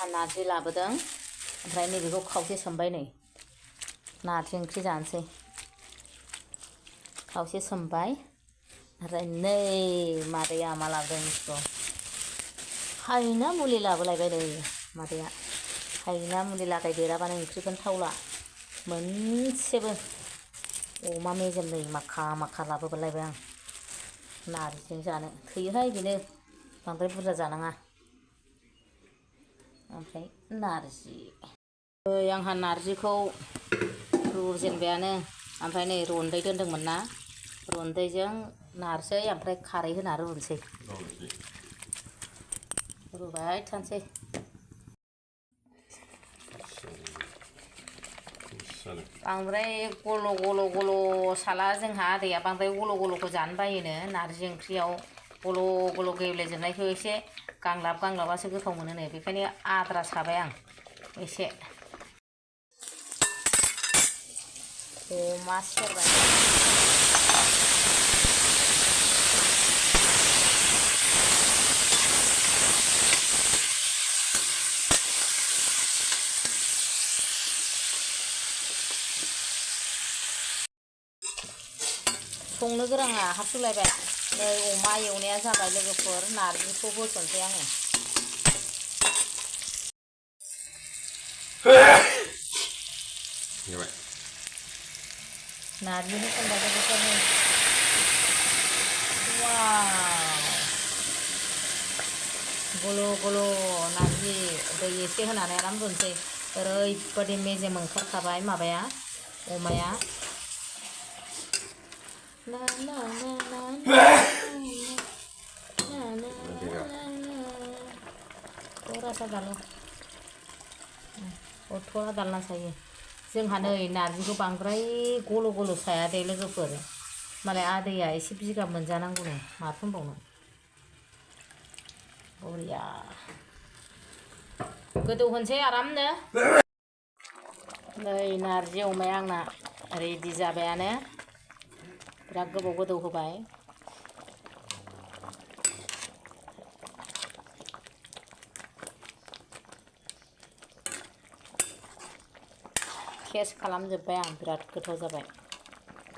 नार्जि लाबोदों ओमफ्राय नैबेखौ खावसे सोमबाय नै नार्जि ओंख्रि जानोसै खावसे सोमबाय ओमफ्राय नै मादैया मा लाबोदों मिथिगौ हायना मुलि लाबोलायबाय नै मादैया हायना मुलि लागायदेराबानो ओंख्रिखौनो थावला मोनसेबो अमा मेजेम नै माखा माखा लाबोलायबाय आं नार्जिजों जानो थैयोहाय बेनो बांद्राय बुरजा जानाङा ओमफ्राय नार्जि आंहा नार्जिखौ रुजेनबायानो ओमफ्राय नै रन्दै दोन्दोंमोन ना रन्दैजों नारसै ओमफ्राय खारै होना रुनोसै रुबाय थानोसै बांद्राय गल' गल' गल' साला जोंहा आदैया बांद्राय गल' गल'खौ जानो बायोनो नार्जि ओंख्रियाव गल' गल' गेब्लेजोबनायखौ एसे गांलाब गांलाबासो गोथाव मोनोनो बेखायनो आद्रा साबाय आं एसे अमा सेरबाय संनो गोरोङा हाबसुलायबाय नै अमा एवनाया जाबाय लोगोफोर नार्जिखौ होसनसै आङो नार्जि होसनबाय लोगोफोर नै गल' गल' नार्जि दै एसे होनानै आराम रुनोसै ओरैबादि मेजेम ओंखारखाबाय माबाया अमाया La la la la la la la थोरा सा दालो थोरा दालना सायो जोंहा नै नार्जिखौ बांद्राय गल' गल' साया दे लोगोफोर मालाय आदैया एसे बिगाब मोनजानांगौनो माथो होनबावनो बरिया गोदौ होनसै आरामनो नै नार्जि अमाया आंना रेडि जाबायानो बिराद गोबाव गोदौ होबाय टेस्ट खालामजोब्बाय आं बिराद गोथाव जाबाय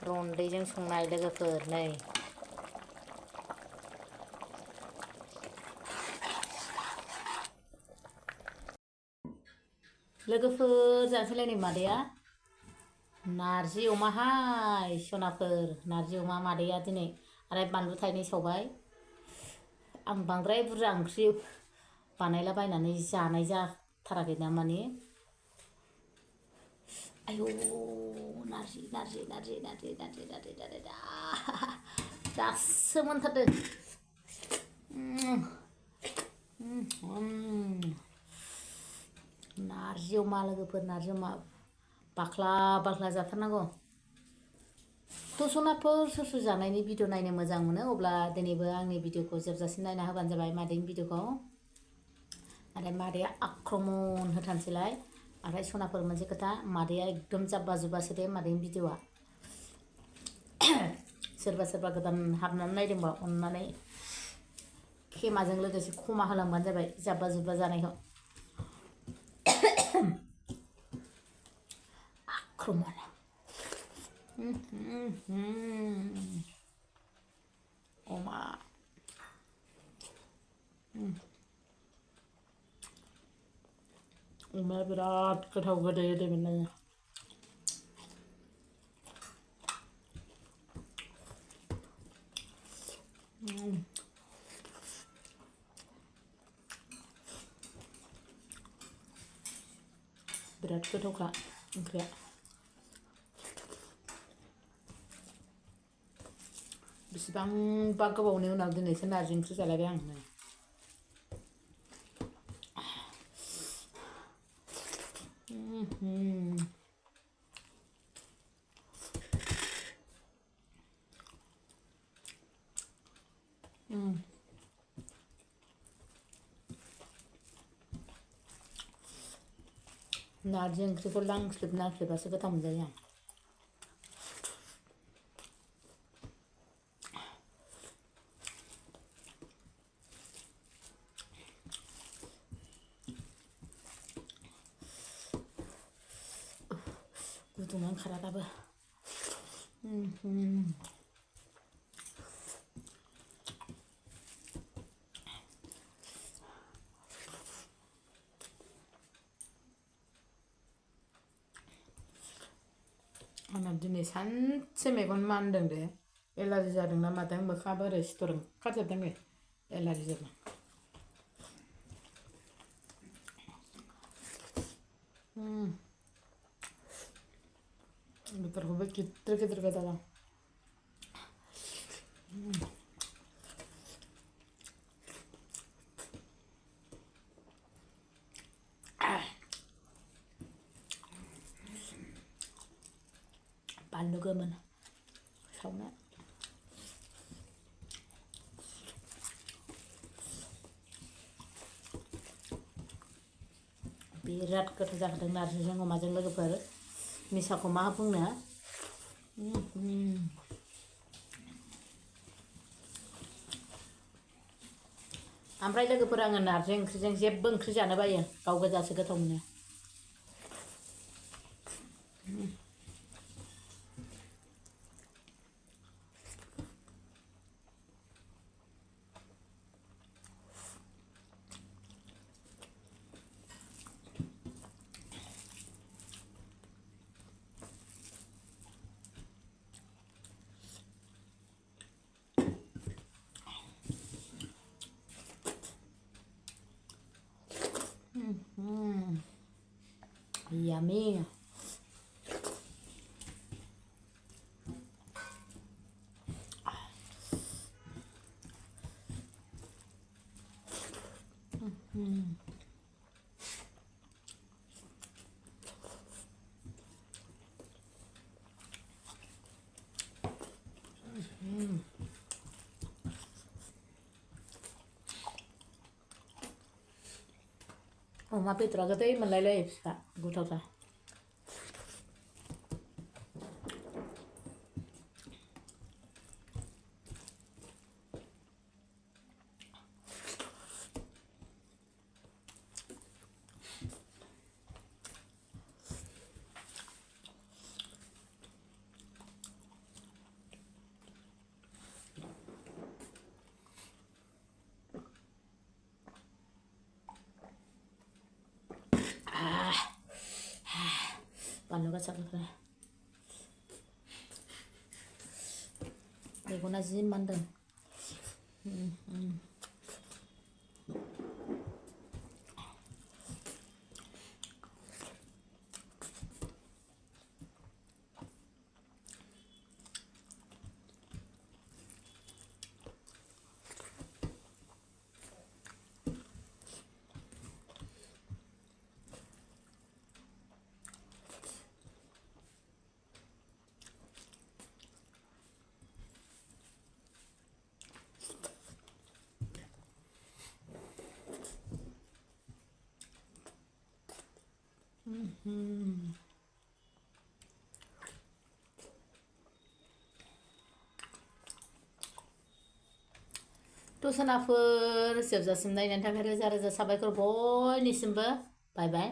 रन्दैजों संनाय लोगोफोर नै लोगोफोर जानोसैलाय नै मादैया नार्जि अमाहाय सनाफोर नार्जि अमा मादैया दिनै आरो बानलु थाइनै सावबाय आं बांद्राय बुरजा ओंख्रि बानायलाबायनानै जानाय जाथाराखै ना माने आयौ नार्जि नार्जि नार्जि नार्जि नार्जि नार्जि नार्जि दासो मोनथारदों नार्जि अमा लोगोफोर नार्जि अमा बाख्ला बाख्ला जाथारनांगौ थ' सनाफोर सोर सोर जानायनि भिडिअ नायनो मोजां मोनो अब्ला दिनैबो आंनि भिडिअखौ जोबजासिम नायना होबानो जाबाय मादैनि भिडिअखौ आरो मादैया आक्रमन होथारसैलाय ओमफ्राय सनाफोर मोनसे खोथा मादैया एकदम जाब्बा जुब्बासो दे मादैनि भिडिअआ सोरबा सोरबा गोदान हाबनानै नायदोंबा अननानै खेमाजों लोगोसे खमा होलांबानो जाबाय जाब्बा जुब्बा जानायखौ आक्रमन अमा अमाया बिराद गोथाव गोदै गोदै मोनलायो बिराद गोथावखा ओंख्रिया बेसेबांबा गोबावनि उनाव दिनैसो नार्जि ओंख्रि जालायबाय आं नार्जि ओंख्रिखौ लांस्लिब नांस्लिबासो गोथाव मोनजायो आं गुदुङा ओंखारा दाबो आंना दिनै सानसे मेगन मानदों दे एलार्जि जादों ना मादों मोखाङाबो ओरै सिथर ओंखारजोबदों नै एलार्जि जादों बेदरखौबो गिदिर गिदिर गोदादों बानलु गोमोन सावना बिराद गोथाव जाखादों नारजिजों अमाजों लोगोफोर मिसाखौ मा बुंनो ओमफ्राय लोगोफोर आङो नारजि ओंख्रिजों जेबो ओंख्रि जानो बायो गाव गोजासो गोथाव मोनो Yummy. अमा बेदरा गोदै मोनलायलायो फिसा गोथावथार बानलु गोसाखौ मेगना जि मानदों sonapwr जोबजासिम नायनायनि थाखाय रोजा रोजा साबायखर बयनिसिमबो बाय बाय